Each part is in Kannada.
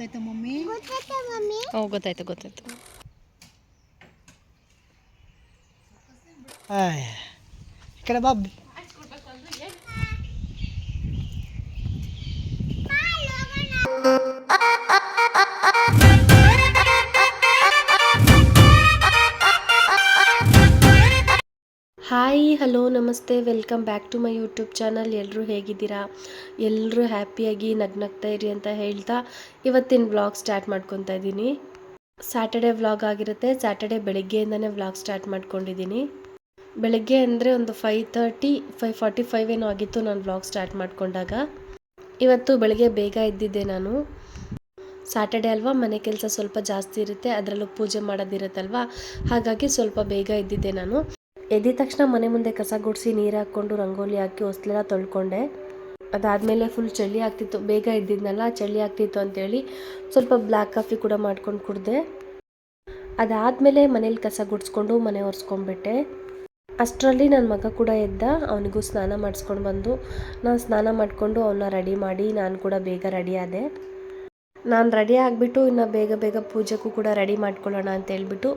ಗೊತ್ತಾಯ್ತಾ ಮಮ್ಮಿ? ಓ ಗೊತ್ತಾಯ್ತು ಗೊತ್ತಾಯ್ತು. ಈ ಕಡೆ ಬಾಬ್. ಹಾಯ್ ಹಲೋ ನಮಸ್ತೆ, welcome back to my YouTube channel. ಎಲ್ಲರೂ ಹೇಗಿದ್ದೀರಾ? ಎಲ್ಲರೂ ಹ್ಯಾಪಿಯಾಗಿ ನಗ್ನಗ್ತಾ ಇರಿ ಅಂತ ಹೇಳ್ತಾ ಇವತ್ತಿನ ವ್ಲಾಗ್ ಸ್ಟಾರ್ಟ್ ಮಾಡ್ಕೊತಾ ಇದ್ದೀನಿ. ಸ್ಯಾಟರ್ಡೆ ವ್ಲಾಗ್ ಆಗಿರುತ್ತೆ. ಸ್ಯಾಟರ್ಡೆ ಬೆಳಗ್ಗೆಯಿಂದನೇ ವ್ಲಾಗ್ ಸ್ಟಾರ್ಟ್ ಮಾಡ್ಕೊಂಡಿದ್ದೀನಿ. ಬೆಳಗ್ಗೆ ಅಂದರೆ ಒಂದು 5:30 5:45 ಏನೋ ಆಗಿತ್ತು ನಾನು ವ್ಲಾಗ್ ಸ್ಟಾರ್ಟ್ ಮಾಡ್ಕೊಂಡಾಗ. ಇವತ್ತು ಬೆಳಗ್ಗೆ ಬೇಗ ಎದ್ದಿದ್ದೆ ನಾನು. ಸ್ಯಾಟರ್ಡೆ ಅಲ್ವಾ, ಮನೆ ಕೆಲಸ ಸ್ವಲ್ಪ ಜಾಸ್ತಿ ಇರುತ್ತೆ, ಅದರಲ್ಲೂ ಪೂಜೆ ಮಾಡೋದಿರುತ್ತಲ್ವಾ, ಹಾಗಾಗಿ ಸ್ವಲ್ಪ ಬೇಗ ಎದ್ದಿದ್ದೆ ನಾನು. ಎದ್ದಿದ ತಕ್ಷಣ ಮನೆ ಮುಂದೆ ಕಸ ಗುಡಿಸಿ ನೀರು ಹಾಕ್ಕೊಂಡು ರಂಗೋಲಿ ಹಾಕಿ ಹೊಸ್ಲೆಲ್ಲ ತೊಳ್ಕೊಂಡೆ. ಅದಾದಮೇಲೆ ಫುಲ್ ಚಳಿ ಆಗ್ತಿತ್ತು, ಬೇಗ ಎದ್ದಿದ್ನಲ್ಲ ಚಳಿ ಆಗ್ತಿತ್ತು ಅಂತೇಳಿ ಸ್ವಲ್ಪ ಬ್ಲ್ಯಾಕ್ ಕಾಫಿ ಕೂಡ ಮಾಡ್ಕೊಂಡು ಕುಡಿದೆ. ಅದಾದಮೇಲೆ ಮನೇಲಿ ಕಸ ಗುಡಿಸ್ಕೊಂಡು ಮನೆ ಒರೆಸ್ಕೊಂಡ್ಬಿಟ್ಟೆ. ಅಷ್ಟರಲ್ಲಿ ನನ್ನ ಮಗ ಕೂಡ ಎದ್ದ. ಅವನಿಗೂ ಸ್ನಾನ ಮಾಡಿಸ್ಕೊಂಡು ಬಂದು ನಾನು ಸ್ನಾನ ಮಾಡಿಕೊಂಡು ಅವನ್ನ ರೆಡಿ ಮಾಡಿ ನಾನು ಕೂಡ ಬೇಗ ರೆಡಿ ಆದೆ. ನಾನು ರೆಡಿ ಆಗಿಬಿಟ್ಟು ಇನ್ನು ಬೇಗ ಬೇಗ ಪೂಜೆಗೂ ಕೂಡ ರೆಡಿ ಮಾಡ್ಕೊಳ್ಳೋಣ ಅಂತ ಹೇಳ್ಬಿಟ್ಟು,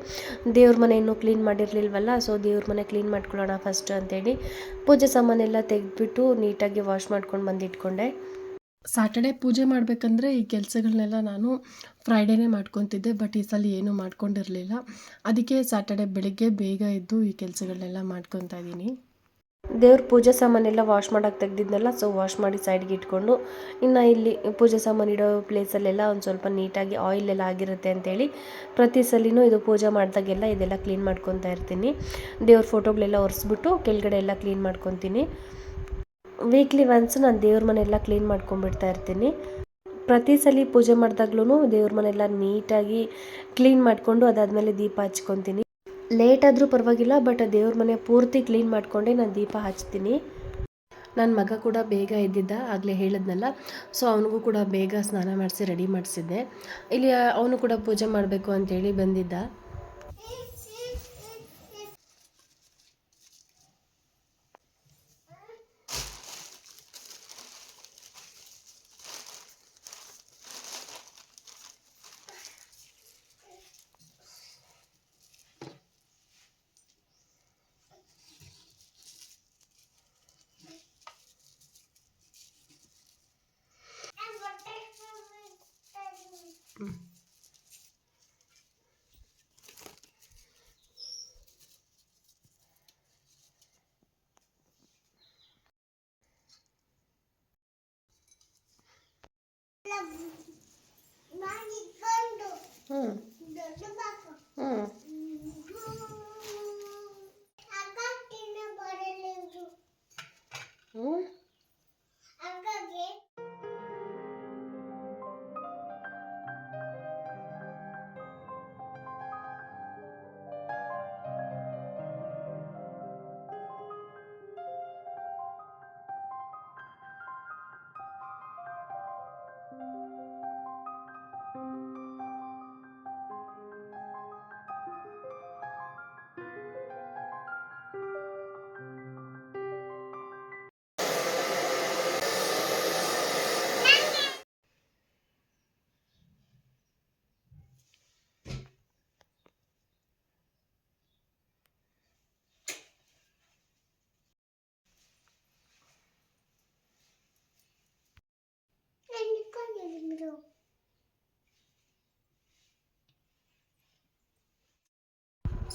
ದೇವ್ರ ಮನೆ ಇನ್ನೂ ಕ್ಲೀನ್ ಮಾಡಿರಲಿಲ್ವಲ್ಲ, ಸೊ ದೇವ್ರ ಮನೆ ಕ್ಲೀನ್ ಮಾಡ್ಕೊಳ್ಳೋಣ ಫಸ್ಟ್ ಅಂತೇಳಿ ಪೂಜೆ ಸಾಮಾನೆಲ್ಲ ತೆಗೆದ್ಬಿಟ್ಟು ನೀಟಾಗಿ ವಾಶ್ ಮಾಡ್ಕೊಂಡು ಬಂದಿಟ್ಕೊಂಡೆ. ಸ್ಯಾಟರ್ಡೆ ಪೂಜೆ ಮಾಡಬೇಕಂದ್ರೆ ಈ ಕೆಲಸಗಳನ್ನೆಲ್ಲ ನಾನು ಫ್ರೈಡೇನೇ ಮಾಡ್ಕೊತಿದ್ದೆ, ಬಟ್ ಈ ಸಲ ಏನೂ ಮಾಡ್ಕೊಂಡಿರಲಿಲ್ಲ. ಅದಕ್ಕೆ ಸ್ಯಾಟರ್ಡೆ ಬೆಳಗ್ಗೆ ಬೇಗ ಎದ್ದು ಈ ಕೆಲಸಗಳನ್ನೆಲ್ಲ ಮಾಡ್ಕೊತಾ ಇದ್ದೀನಿ. ದೇವ್ರ ಪೂಜೆ ಸಾಮಾನೆಲ್ಲ ವಾಶ್ ಮಾಡೋಕ್ಕೆ ತೆಗೆದಿದ್ನಲ್ಲ, ಸೊ ವಾಶ್ ಮಾಡಿ ಸೈಡ್ಗೆ ಇಟ್ಕೊಂಡು ಇನ್ನು ಇಲ್ಲಿ ಪೂಜೆ ಸಾಮಾನು ಇಡೋ ಪ್ಲೇಸಲ್ಲೆಲ್ಲ ಒಂದು ಸ್ವಲ್ಪ ನೀಟಾಗಿ ಆಯಿಲೆಲ್ಲ ಆಗಿರುತ್ತೆ ಅಂತೇಳಿ ಪ್ರತಿ ಸಲಿನೂ ಇದು ಪೂಜೆ ಮಾಡಿದಾಗೆಲ್ಲ ಇದೆಲ್ಲ ಕ್ಲೀನ್ ಮಾಡ್ಕೊತಾ ಇರ್ತೀನಿ. ದೇವ್ರ ಫೋಟೋಗಳೆಲ್ಲ ಒರೆಸ್ಬಿಟ್ಟು ಕೆಳಗಡೆ ಎಲ್ಲ ಕ್ಲೀನ್ ಮಾಡ್ಕೊತೀನಿ. ವೀಕ್ಲಿ ಒನ್ಸ್ ನಾನು ದೇವ್ರ ಮನೆಯೆಲ್ಲ ಕ್ಲೀನ್ ಮಾಡ್ಕೊಂಡ್ಬಿಡ್ತಾ ಇರ್ತೀನಿ. ಪ್ರತಿ ಸಲ ಪೂಜೆ ಮಾಡಿದಾಗ್ಲೂ ದೇವ್ರ ಮನೆಯೆಲ್ಲ ನೀಟಾಗಿ ಕ್ಲೀನ್ ಮಾಡಿಕೊಂಡು ಅದಾದಮೇಲೆ ದೀಪ ಹಚ್ಕೊತೀನಿ. ಲೇಟ್ ಆದರೂ ಪರವಾಗಿಲ್ಲ, ಬಟ್ ದೇವ್ರ ಮನೆ ಪೂರ್ತಿ ಕ್ಲೀನ್ ಮಾಡಿಕೊಂಡೆ ನಾನು ದೀಪ ಹಚ್ತೀನಿ. ನನ್ನ ಮಗ ಕೂಡ ಬೇಗ ಎದ್ದಿದ್ದ, ಆಗಲೇ ಹೇಳಿದ್ನಲ್ಲ, ಸೊ ಅವನಿಗೂ ಕೂಡ ಬೇಗ ಸ್ನಾನ ಮಾಡಿಸಿ ರೆಡಿ ಮಾಡಿಸಿದ್ದೆ. ಇಲ್ಲಿ ಅವನು ಕೂಡ ಪೂಜೆ ಮಾಡಬೇಕು ಅಂತೇಳಿ ಬಂದಿದ್ದ.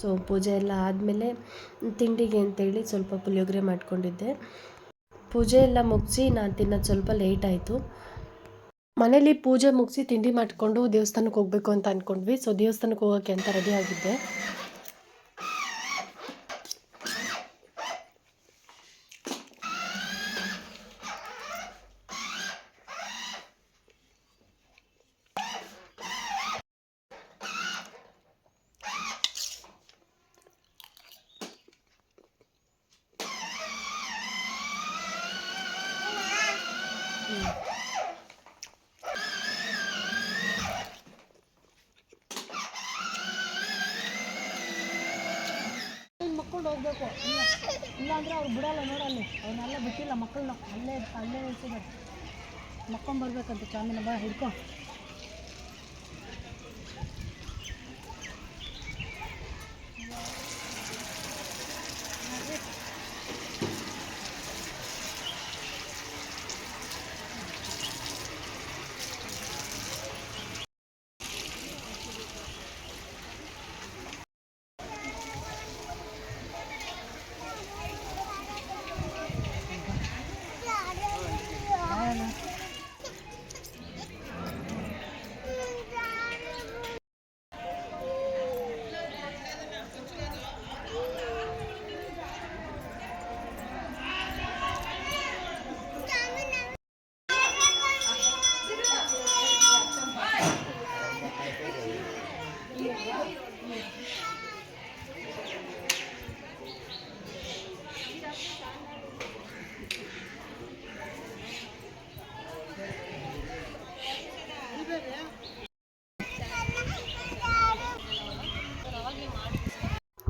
ಸೊ ಪೂಜೆ ಎಲ್ಲ ಆದಮೇಲೆ ತಿಂಡಿಗೆ ಅಂತೇಳಿ ಸ್ವಲ್ಪ ಪುಳಿಯೋಗರೆ ಮಾಡ್ಕೊಂಡಿದ್ದೆ. ಪೂಜೆ ಎಲ್ಲ ಮುಗಿಸಿ ನಾನು ತಿನ್ನೋದು ಸ್ವಲ್ಪ ಲೇಟ್ ಆಯಿತು. ಮನೇಲಿ ಪೂಜೆ ಮುಗಿಸಿ ತಿಂಡಿ ಮಾಡಿಕೊಂಡು ದೇವಸ್ಥಾನಕ್ಕೆ ಹೋಗಬೇಕು ಅಂತ ಅಂದ್ಕೊಂಡ್ವಿ. ಸೊ ದೇವಸ್ಥಾನಕ್ಕೆ ಹೋಗೋಕ್ಕೆ ಅಂತ ರೆಡಿ ಆಗಿದ್ದೆ. ಮಕ್ಕಳು ಹೋಗ್ಬೇಕು, ಇಲ್ಲಾಂದ್ರೆ ಅವ್ರು ಬಿಡಲ್ಲ. ನೋಡಲ್ಲಿ ಅವನ್ನೆಲ್ಲ ಬಿಟ್ಟಿಲ್ಲ ಮಕ್ಕಳನ್ನ, ಅಲ್ಲೇ ಅಲ್ಲೇ ನಿಲ್ಸಿದ್ದಾರೆ. ಮಕ್ಕೊಂಬರ್ಬೇಕಂತ ಚಾಮಿನ ಬಾ ಹಿಡ್ಕೊ.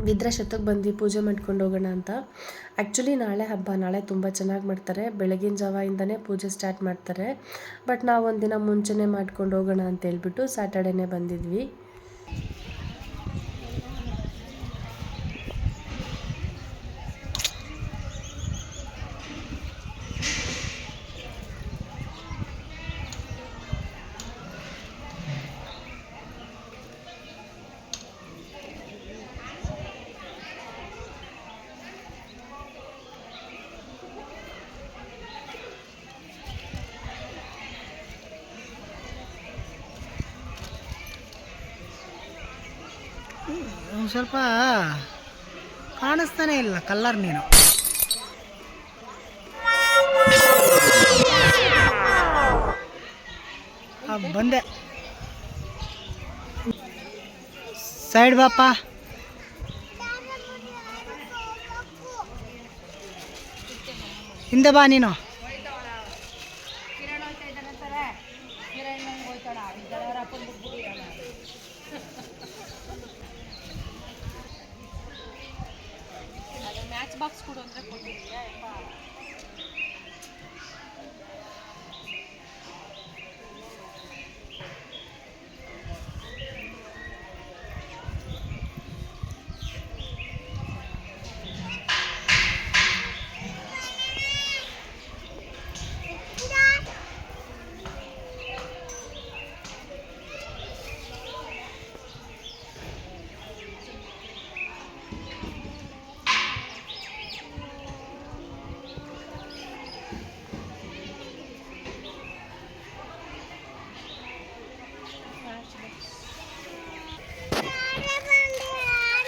ವಿದ್ರಾಶತಕ್ಕೆ ಬಂದು ಪೂಜೆ ಮಾಡ್ಕೊಂಡು ಹೋಗೋಣ ಅಂತ. ಆ್ಯಕ್ಚುಲಿ ನಾಳೆ ಹಬ್ಬ, ನಾಳೆ ತುಂಬ ಚೆನ್ನಾಗಿ ಮಾಡ್ತಾರೆ. ಬೆಳಗಿನ ಜಾವದಿಂದನೇ ಪೂಜೆ ಸ್ಟಾರ್ಟ್ ಮಾಡ್ತಾರೆ. ಬಟ್ ನಾವು ಒಂದಿನ ಮುಂಚೆನೇ ಮಾಡ್ಕೊಂಡು ಹೋಗೋಣ ಅಂತ ಹೇಳ್ಬಿಟ್ಟು ಸ್ಯಾಟರ್ಡೇನೇ ಬಂದಿದ್ವಿ. ಒಂದು ಸ್ವಲ್ಪ ಕಾಣಿಸ್ತಾನೆ ಇಲ್ಲ ಕಲ್ಲರ್ ನೀನು. ಬಂದೆ ಸೈಡ್ ಬಾಪ. ಹಿಂದೆ ಬಾ ನೀನು. ಮ್ಯಾಚ್ ಬಾಕ್ಸ್ ಕೊಡು ಅಂದರೆ ಕೊಟ್ಟಿದ್ದೀಯಾ?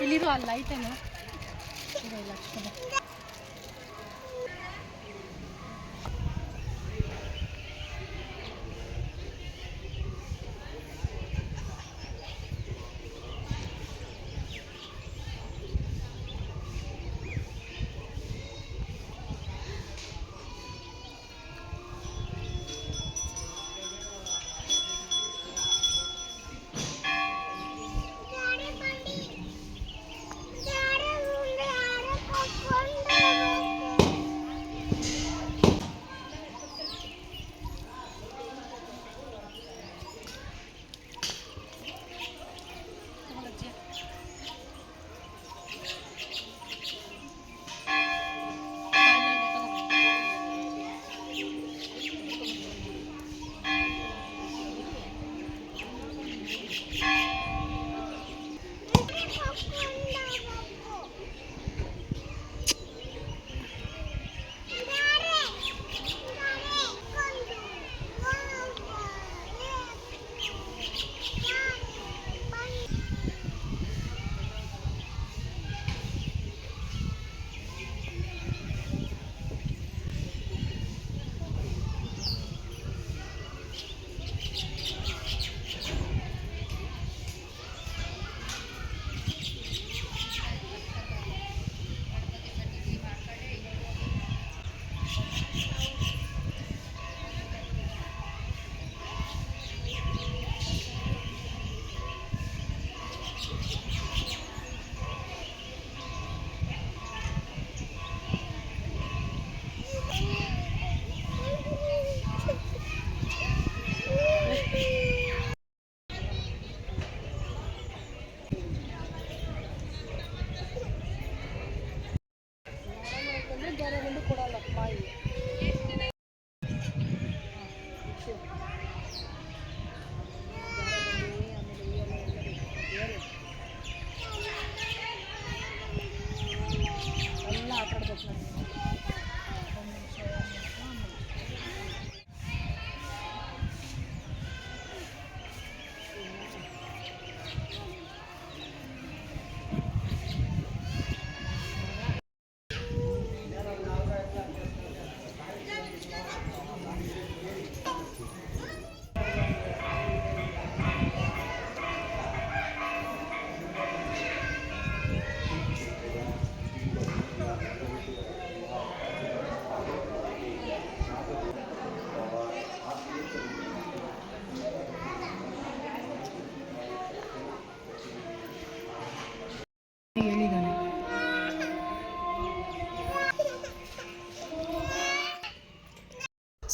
ಇಲ್ಲಿರೋ ಅಲ್ಲಿ ಐತೇನು ಲಕ್ಷದ.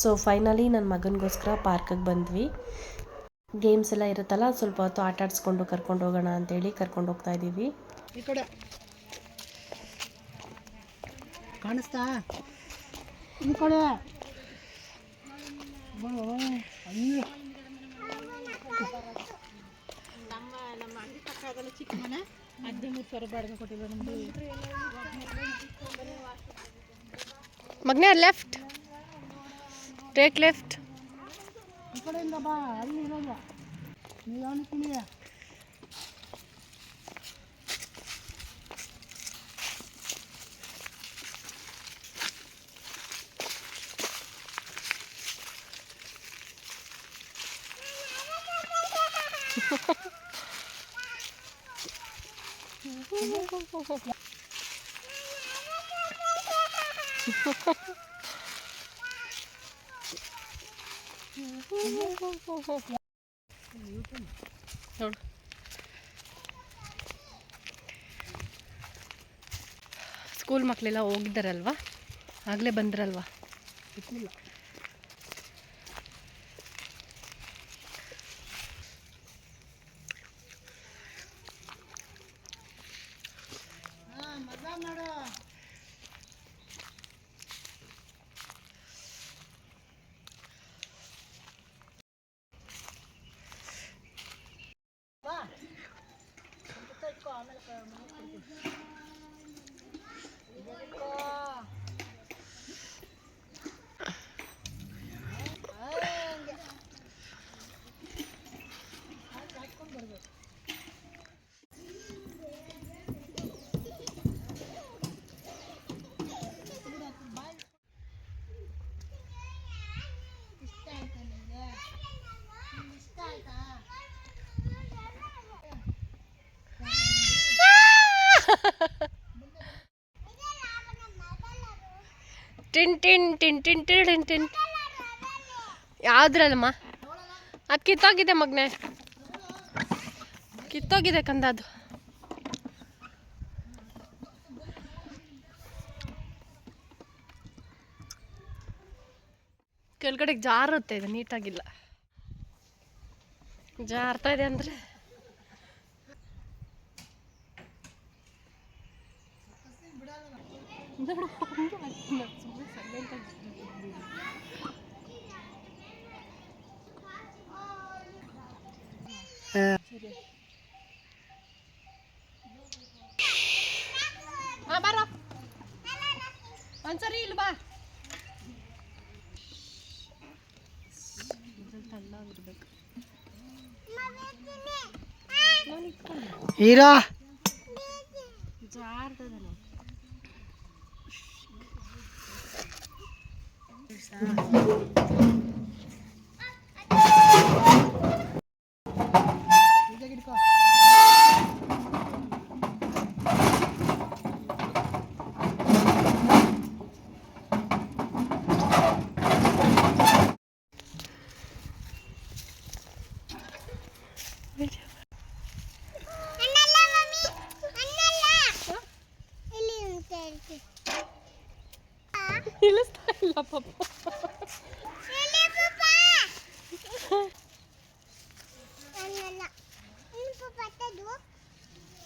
ಸೊ ಫೈನಲಿ ನನ್ನ ಮಗನಿಗೋಸ್ಕರ ಪಾರ್ಕಿಗೆ ಬಂದ್ವಿ. ಗೇಮ್ಸ್ ಎಲ್ಲ ಇರುತ್ತಲ್ಲ, ಸ್ವಲ್ಪ ಹೊತ್ತು ಆಟ ಆಡಿಸ್ಕೊಂಡು ಕರ್ಕೊಂಡು ಹೋಗೋಣ ಅಂತೇಳಿ ಕರ್ಕೊಂಡು ಹೋಗ್ತಾ ಇದ್ದೀವಿ. ಈ ಕಡೆ ಕಾಣಿಸ್ತಾ, ಈ ಕಡೆ ಚಿಕ್ಕ ಮನೆ 13,000 ಬಾಡಿಗೆ ಕೊಟ್ಟಿಲ್ಲ ನಮ್ದು. ಮಗ್ನೆ ಲೆಫ್ಟ್, ಟೇಕ್ ಲೆಫ್ಟ್. ಈ ಕಡೆಯಿಂದ ಬಾ, ಅಲ್ಲಿ ಇರೋದು ನೀವು ಅನ್ಕೊಳ್ಳಿ. ನೋಡು, ಸ್ಕೂಲ್ ಮಕ್ಕಳೆಲ್ಲ ಹೋಗಿದ್ದಾರಲ್ವಾ, ಆಗಲೇ ಬಂದ್ರಲ್ವಾ. ಟಿನ್ ಟಿನ್ ಟಿನ್ ಟಿನ್ ಟಿನ್ ಟಿನ್. ಯಾವುದ್ರಲ್ಲಮ್ಮ? ಅದು ಕಿತ್ತೋಗಿದೆ ಮಗ್ನೆ, ಕಿತ್ತೋಗಿದೆ ಕಂದ ಅದು. ಕೆಳಗಡೆಗೆ ಜಾರುತ್ತೆ, ಇದು ನೀಟಾಗಿಲ್ಲ, ಜಾರ್ತಾ ಇದೆ ಅಂದರೆ. ಬರ ಒಂದ್ಸರಿ ಇಲ್ಲಿ ಬಾ. ಹೀರಾ ಜಾರ್ತದಲ್ಲ. ಇಳಿಸ್ತಾ ಇಲ್ಲ ಪಾಪ.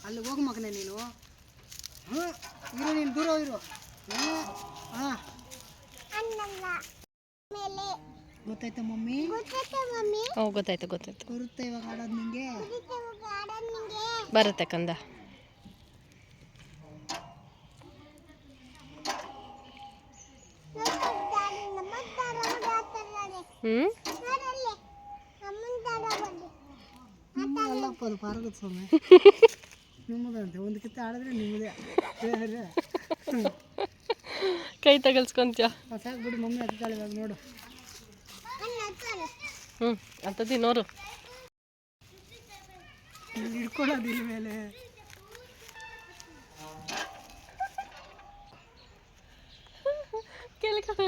ಅಲ್ಲಿ ಹೋಗು ಮಗನೇ ನೀನು. ಇರು, ನೀನು ದೂರ ಇರು. ಗೊತ್ತಾಯ್ತಾ ಮಮ್ಮಿ? ಹ್ಞೂ ಗೊತ್ತಾಯ್ತು ಗೊತ್ತಾಯ್ತು. ಬರುತ್ತೆ ಇವಾಗ ಆಡೋದು ನಿಂಗೆ. ಬರುತ್ತೆ ಕಂದ. ಅಲ್ಲಪ್ಪ, ಅದು ಪಾರಗದ ಸ್ವಾಮಿ ನಿಮ್ಮದಂತೆ. ಒಂದು ಕಿತ್ತ ಆಡಿದ್ರೆ ನಿಮ್ಮದೇ. ಕೈ ತಗಲ್ಸ್ಕೊಂತೀಯ? ಸಾಕು ಬಿಡು, ಮಮ್ಮಿ ಹತ್ತಾಳೆ ಇವಾಗ ನೋಡು. ಅಂತದ್ದು ನೋಡು, ಹಿಡ್ಕೊಳ್ಳೋದು ಇಲ್ಲಿ ಮೇಲೆ. ಕೆಳಗಡೆ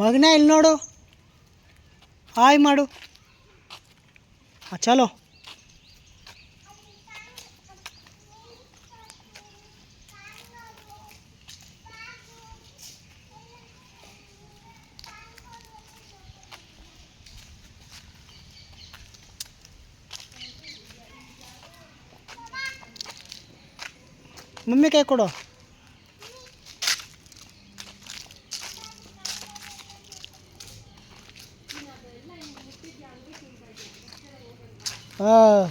ಮಗನೇ ಇಲ್ಲಿ ನೋಡು, ಹಾಯ್ ಮಾಡು. ಚಲೋ. ಮಮ್ಮಿ ಕೈ ಕೊಡು. ಹಾಂ,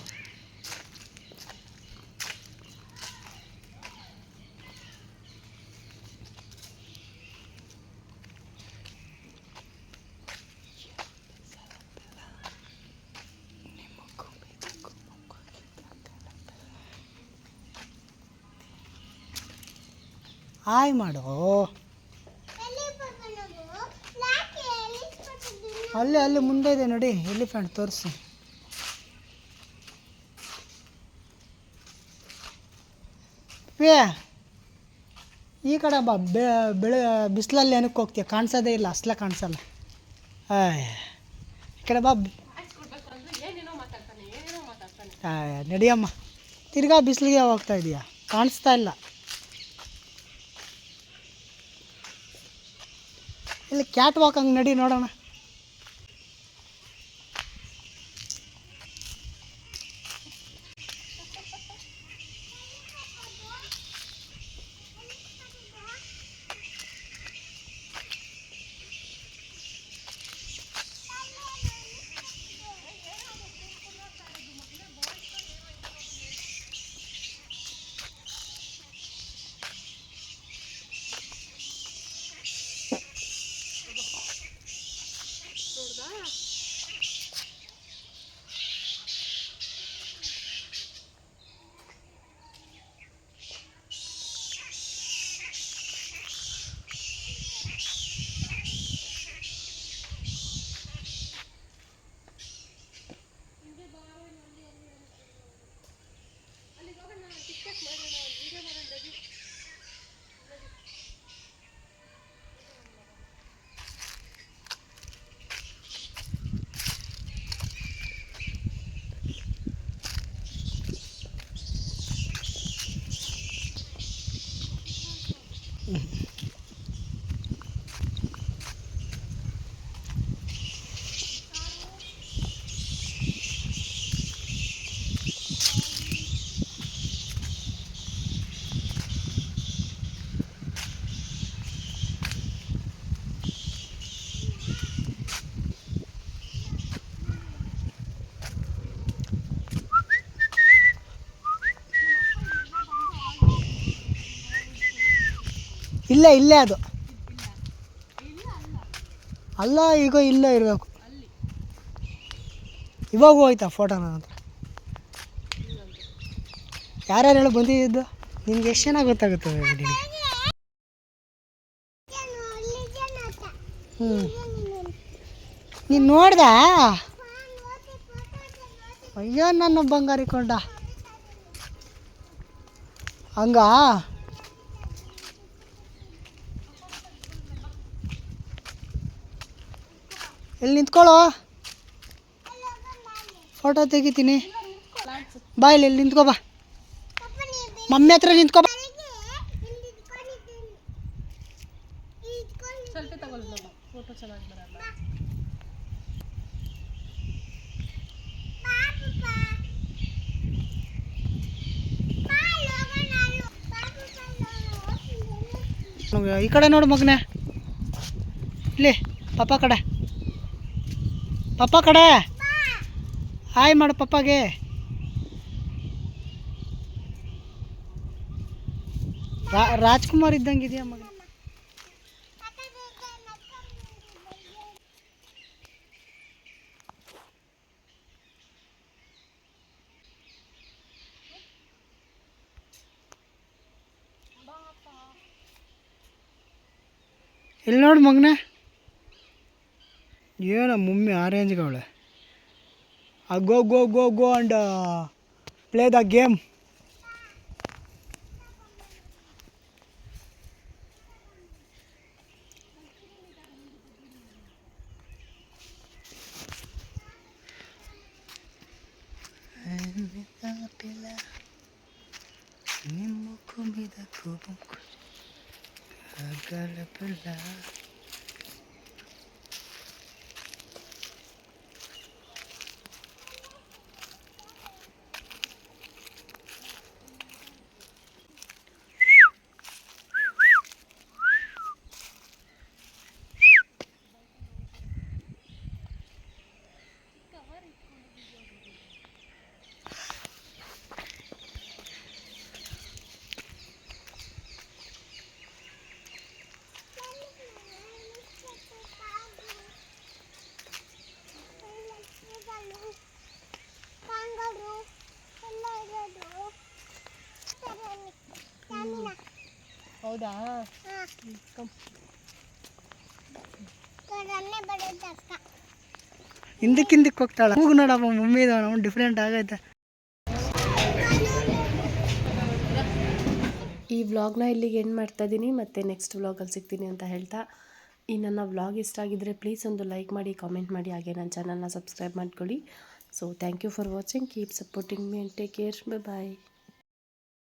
ಹಾಯ್ ಮಾಡು. ಅಲ್ಲಿ ಅಲ್ಲಿ ಮುಂದೆ ಇದೆ ನೋಡಿ ಎಲಿಫೆಂಟ್, ತೋರಿಸಿ. ಈ ಕಡೆ ಬಾ. ಬೆಳೆ ಬಿಸಿಲಲ್ಲಿ ಏನಕ್ಕೆ ಹೋಗ್ತೀಯ? ಕಾಣಿಸೋದೇ ಇಲ್ಲ, ಅಸಲ ಕಾಣಿಸಲ್ಲ. ಈ ಕಡೆ ಬಾ. ನಡಿಯಮ್ಮ. ತಿರ್ಗಾ ಬಿಸಿಲಿಗೆ ಹೋಗ್ತಾ ಇದೀಯಾ? ಕಾಣಿಸ್ತಾ ಇಲ್ಲ. ಇಲ್ಲಿ ಕ್ಯಾಟ್ ವಾಕ್ ಹಂಗೆ ನಡಿ ನೋಡೋಣ. ಇಲ್ಲೇ ಇಲ್ಲೇ ಅದು ಅಲ್ಲ, ಈಗ ಇಲ್ಲೇ ಇರಬೇಕು. ಇವಾಗ ಹೋಯ್ತಾ ಫೋಟೋ ನನ್ನ ಹತ್ರ? ಯಾರ್ಯಾರು ಹೇಳಿ ಬಂದಿದ್ದು? ನಿಮ್ಗೆ ಎಷ್ಟು ಚೆನ್ನಾಗಿ ಗೊತ್ತಾಗುತ್ತೆ ನಿನಗೆ. ನೀನು ನೋಡ್ದ? ಅಯ್ಯೋ ನನ್ನ ಬಂಗಾರಿಕೊಂಡ ಹಂಗ. ಎಲ್ಲಿ ನಿಂತ್ಕೊಳ್ಳೋ, ಫೋಟೋ ತೆಗಿತೀನಿ. ಬಾ, ಇಲ್ಲಿ ನಿಂತ್ಕೋ ಬಾ. ಮಮ್ಮಿ ಹತ್ರ ನಿಂತ್ಕೋ ಬಾ. ಫೋಟೋ ಚೆನ್ನಾಗಿ ಬರಲ್ಲ. ಈ ಕಡೆ ನೋಡು ಮಗನೇ, ಇಲ್ಲಿ ಪಪ್ಪ ಕಡೆ. ಪಪ್ಪ ಕಡೆ ಹಾಯ್ ಮಾಡು ಪಪ್ಪಗೆ. ರಾಜ್ಕುಮಾರ್ ಇದ್ದಂಗೆ ಇದೆಯಾ ಮಗ? ಇಲ್ಲಿ ನೋಡು ಮಗನೇ, ಏನೋ ಮಮ್ಮಿ ಆರೆಂಜ್ಗೆ ಅವಳೆ. go and play the game. ಹೌದಾ? ಹಿಂದಕ್ಕೆ ಹೋಗ್ತಾಳ. ಹೋಗು ನೋಡಪ್ಪ ಮಮ್ಮಿ ನಾವು ಡಿಫ್ರೆಂಟ್ ಆಗೈತೆ. ಈ ವ್ಲಾಗ್ನ ಇಲ್ಲಿಗೆ ಎಂಡ್ ಮಾಡ್ತಾ ಇದ್ದೀನಿ, ಮತ್ತು ನೆಕ್ಸ್ಟ್ ವ್ಲಾಗಲ್ಲಿ ಸಿಗ್ತೀನಿ ಅಂತ ಹೇಳ್ತಾ, ಈ ನನ್ನ ವ್ಲಾಗ್ ಇಷ್ಟ ಆಗಿದ್ದರೆ ಪ್ಲೀಸ್ ಒಂದು ಲೈಕ್ ಮಾಡಿ, ಕಾಮೆಂಟ್ ಮಾಡಿ, ಹಾಗೆ ನನ್ನ ಚಾನಲ್ನ ಸಬ್ಸ್ಕ್ರೈಬ್ ಮಾಡ್ಕೊಳ್ಳಿ. So thank you for watching, keep supporting me and take care. Bye.